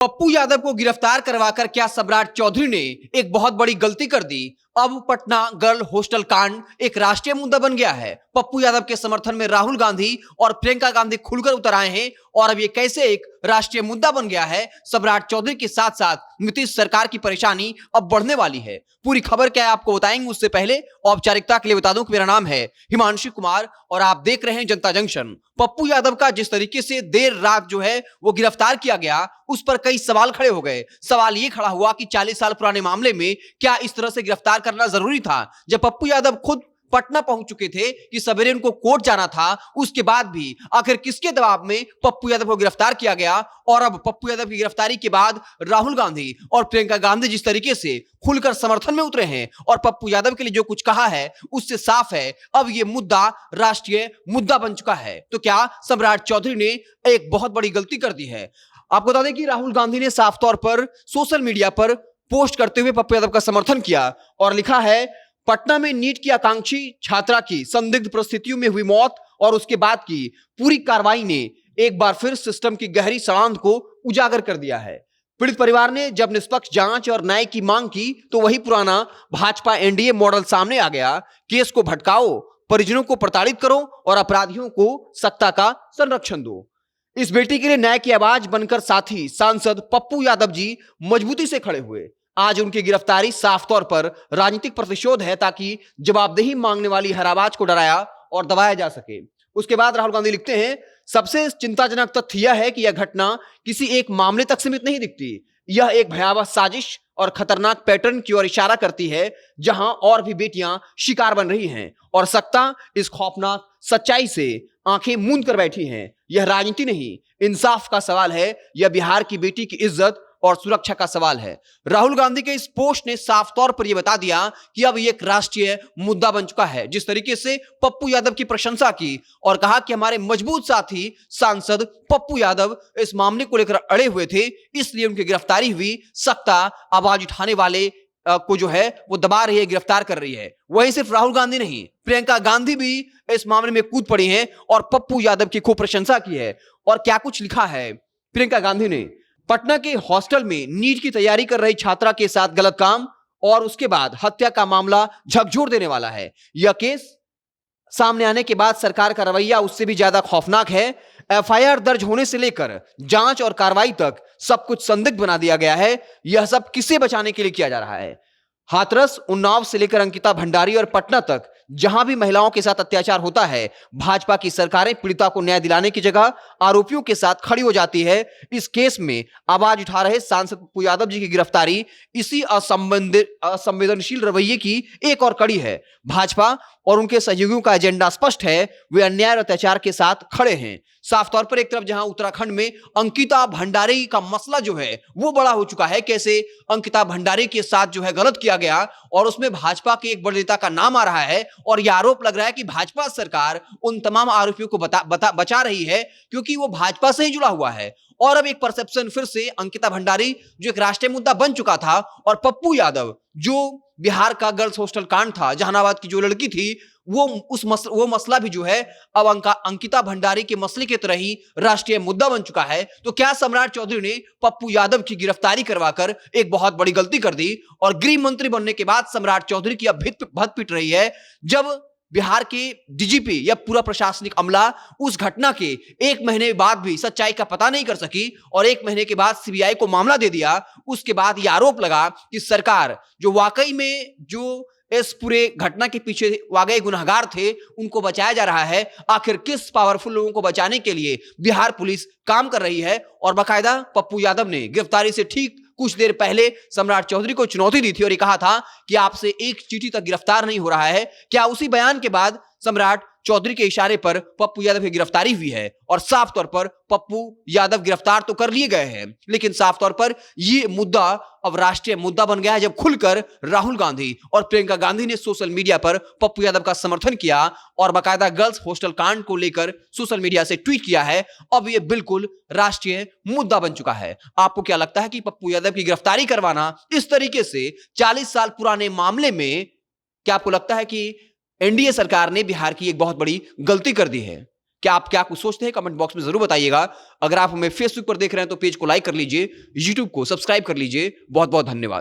पप्पू यादव को गिरफ्तार करवाकर क्या सम्राट चौधरी ने एक बहुत बड़ी गलती कर दी। अब पटना गर्ल हॉस्टल कांड एक राष्ट्रीय मुद्दा बन गया है। पप्पू यादव के समर्थन में राहुल गांधी और प्रियंका गांधी खुलकर उतर आए हैं और अब ये कैसे एक राष्ट्रीय मुद्दा बन गया है। सम्राट चौधरी के साथ साथ नीतीश सरकार की परेशानी अब बढ़ने वाली है। पूरी खबर क्या है आपको बताएंगे, उससे पहले औपचारिकता के लिए बता दूं कि मेरा नाम है हिमांशु कुमार और आप देख रहे हैं जनता जंक्शन। पप्पू यादव का जिस तरीके से देर रात जो है वो गिरफ्तार किया गया, उस पर कई सवाल खड़े हो गए। सवाल ये खड़ा हुआ कि 40 साल पुराने मामले में क्या इस तरह से गिरफ्तार करना जरूरी था। जब पप्पू यादव खुद पटना पहुंच चुके थे कि सवेरे उनको कोर्ट जाना था, उसके बाद भी आखिर किसके दबाव में पप्पू यादव को गिरफ्तार किया गया। और अब पप्पू यादव की गिरफ्तारी के बाद राहुल गांधी और प्रियंका गांधी जिस तरीके से खुलकर समर्थन में उतरे हैं और पप्पू यादव के लिए जो कुछ कहा है उससे साफ है अब यह मुद्दा राष्ट्रीय मुद्दा बन चुका है। तो क्या सम्राट चौधरी ने एक बहुत बड़ी गलती कर दी है। आपको बता दें कि राहुल गांधी ने साफ तौर पर सोशल मीडिया पर पोस्ट करते हुए पप्पू यादव का समर्थन किया और लिखा है, पटना में नीट की आकांक्षी छात्रा की संदिग्ध परिस्थितियों में हुई मौत और उसके बाद की पूरी कार्रवाई ने एक बार फिर सिस्टम की गहरी सड़ांध को उजागर कर दिया है। पीड़ित परिवार ने जब निष्पक्ष जांच और न्याय की मांग की तो वही पुराना भाजपा एनडीए मॉडल सामने आ गया। केस को भटकाओ, परिजनों को प्रताड़ित करो और अपराधियों को सत्ता का संरक्षण दो। इस बेटी के लिए न्याय की आवाज बनकर साथी सांसद पप्पू यादव जी मजबूती से खड़े हुए। आज उनकी गिरफ्तारी साफ तौर पर राजनीतिक प्रतिशोध है ताकि जवाबदेही मांगने वाली हर आवाज को डराया और दबाया जा सके। उसके बाद राहुल गांधी लिखते हैं, सबसे चिंताजनक तथ्य यह है कि यह घटना किसी एक मामले तक सीमित नहीं दिखती। यह एक भयावह साजिश और खतरनाक पैटर्न की ओर इशारा करती है जहां और भी बेटियां शिकार बन रही हैं और सत्ता इस खौफनाक सच्चाई से आंखें मूंद कर बैठी हैं। यह राजनीति नहीं, इंसाफ का सवाल है। यह बिहार की बेटी की इज्जत और सुरक्षा का सवाल है। राहुल गांधी के इस पोस्ट ने साफ तौर पर यह बता दिया कि अब यह एक राष्ट्रीय मुद्दा बन चुका है। जिस तरीके से पप्पू यादव की प्रशंसा की और कहा कि हमारे मजबूत साथी सांसद पप्पू यादव इस मामले को लेकर अड़े हुए थे, इसलिए उनकी गिरफ्तारी हुई। सत्ता आवाज उठाने वाले को जो है वो दबा रही है, गिरफ्तार कर रही है। वहीं सिर्फ राहुल गांधी नहीं, प्रियंका गांधी भी इस मामले में कूद पड़ी हैं और पप्पू यादव की खूब प्रशंसा की है। और क्या कुछ लिखा है प्रियंका गांधी ने, पटना के हॉस्टल में नीट की तैयारी कर रही छात्रा के साथ गलत काम और उसके बाद हत्या का मामला झकझोर देने वाला है। यह केस सामने आने के बाद सरकार का रवैया उससे भी ज्यादा खौफनाक है। एफआईआर दर्ज होने से लेकर जांच और कार्रवाई तक सब कुछ संदिग्ध बना दिया गया है। यह सब किसे बचाने के लिए किया जा रहा है। हाथरस, उन्नाव से लेकर अंकिता भंडारी और पटना तक जहां भी महिलाओं के साथ अत्याचार होता है, भाजपा की सरकारें पीड़िता को न्याय दिलाने की जगह आरोपियों के साथ खड़ी हो जाती है। इस केस में आवाज उठा रहे सांसद पप्पू यादव जी की गिरफ्तारी इसी असंवेदनशील रवैये की एक और कड़ी है। भाजपा और उनके सहयोगियों का एजेंडा स्पष्ट है, वे अन्याय और अत्याचार के साथ खड़े हैं। साफ तौर पर एक तरफ जहां उत्तराखंड में अंकिता भंडारी का मसला जो है वो बड़ा हो चुका है, कैसे अंकिता भंडारी के साथ जो है गलत किया गया और उसमें भाजपा के एक बड़े नेता का नाम आ रहा है और यह आरोप लग रहा है कि भाजपा सरकार उन तमाम आरोपियों को बचा रही है क्योंकि वो भाजपा से ही जुड़ा हुआ है। और अब एक परसेप्शन फिर से अंकिता भंडारी जो एक राष्ट्रीय मुद्दा बन चुका था और पप्पू यादव जो बिहार का गर्ल्स हॉस्टल कांड था, जहानाबाद की जो लड़की थी, वो मसला भी जो है अब अंकिता भंडारी के मसले की तरह ही राष्ट्रीय मुद्दा बन चुका है। तो क्या सम्राट चौधरी ने पप्पू यादव की गिरफ्तारी करवाकर एक बहुत बड़ी गलती कर दी और गृह मंत्री बनने के बाद सम्राट चौधरी की अब भत पिट रही है, जब बिहार के डीजीपी या पूरा प्रशासनिक अमला उस घटना के 1 महीने बाद भी सच्चाई का पता नहीं कर सकी और 1 महीने के बाद सीबीआई को मामला दे दिया। उसके बाद यह आरोप लगा कि सरकार जो वाकई में जो इस पूरे घटना के पीछे वाकई गुनहगार थे उनको बचाया जा रहा है। आखिर किस पावरफुल लोगों को बचाने के लिए बिहार पुलिस काम कर रही है। और बाकायदा पप्पू यादव ने गिरफ्तारी से ठीक कुछ देर पहले सम्राट चौधरी को चुनौती दी थी और ये कहा था कि आपसे एक चींटी तक गिरफ्तार नहीं हो रहा है। क्या उसी बयान के बाद सम्राट चौधरी के इशारे पर पप्पू यादव की गिरफ्तारी हुई है और साफ तौर पर पप्पू यादव गिरफ्तार तो कर लिए गए हैं, लेकिन साफ तौर पर यह मुद्दा अब राष्ट्रीय मुद्दा बन गया है जब खुलकर राहुल गांधी और प्रियंका गांधी ने सोशल मीडिया पर पप्पू यादव का समर्थन किया और बाकायदा गर्ल्स हॉस्टल कांड को लेकर सोशल मीडिया से ट्वीट किया है। अब यह बिल्कुल राष्ट्रीय मुद्दा बन चुका है। आपको क्या लगता है कि पप्पू यादव की गिरफ्तारी करवाना इस तरीके से 40 साल पुराने मामले में, क्या आपको लगता है कि एनडीए सरकार ने बिहार की एक बहुत बड़ी गलती कर दी है? क्या आप कुछ सोचते हैं? कमेंट बॉक्स में जरूर बताइएगा। अगर आप हमें फेसबुक पर देख रहे हैं तो पेज को लाइक कर लीजिए, यूट्यूब को सब्सक्राइब कर लीजिए। बहुत बहुत धन्यवाद।